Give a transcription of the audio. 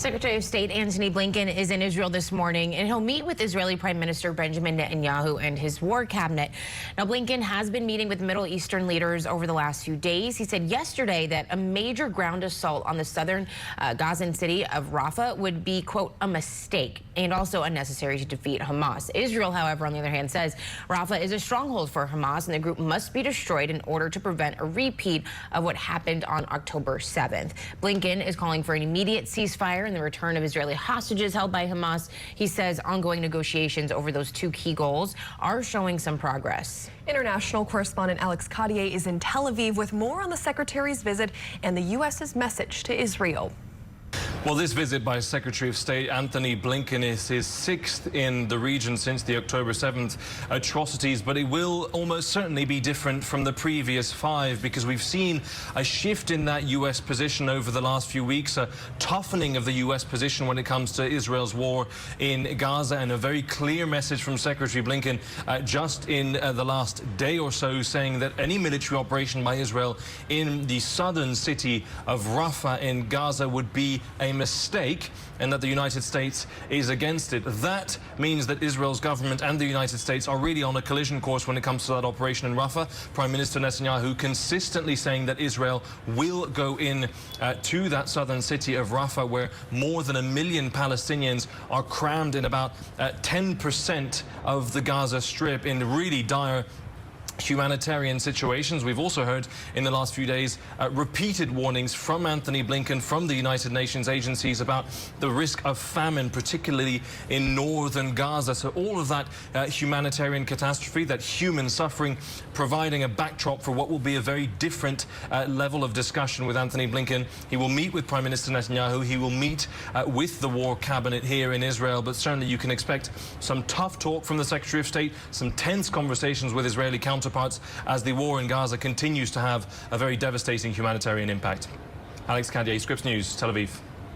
Secretary of State Antony Blinken is in Israel this morning, and he'll meet with Israeli Prime Minister Benjamin Netanyahu and his war cabinet. Now, Blinken has been meeting with Middle Eastern leaders over the last few days. He said yesterday that a major ground assault on the southern Gazan city of Rafah would be, quote, a mistake and also unnecessary to defeat Hamas. Israel, however, on the other hand, says Rafah is a stronghold for Hamas, and the group must be destroyed in order to prevent a repeat of what happened on October 7th. Blinken is calling for an immediate ceasefire and the return of Israeli hostages held by Hamas. He says ongoing negotiations over those two key goals are showing some progress. International correspondent Alex Cadier is in Tel Aviv with more on the secretary's visit and the U.S.'s message to Israel. Well, this visit by Secretary of State Antony Blinken is his sixth in the region since the October 7th atrocities, but it will almost certainly be different from the previous five because we've seen a shift in that U.S. position over the last few weeks, a toughening of the U.S. position when it comes to Israel's war in Gaza, and a very clear message from Secretary Blinken just in the last day or so saying that any military operation by Israel in the southern city of Rafah in Gaza would be a mistake and that the United States is against it. That means that Israel's government and the United States are really on a collision course when it comes to that operation in Rafah. Prime Minister Netanyahu consistently saying that Israel will go in to that southern city of Rafah, where more than 1 million Palestinians are crammed in about 10% of the Gaza Strip in really dire humanitarian situations. We've also heard in the last few days repeated warnings from Antony Blinken, from the United Nations agencies, about the risk of famine, particularly in northern Gaza. So all of that humanitarian catastrophe, that human suffering, providing a backdrop for what will be a very different level of discussion with Antony Blinken. He will meet with Prime Minister Netanyahu. He will meet with the war cabinet here in Israel. But certainly you can expect some tough talk from the Secretary of State, some tense conversations with Israeli counterparts as the war in Gaza continues to have a very devastating humanitarian impact. Alex Cadier, Scripps News, Tel Aviv.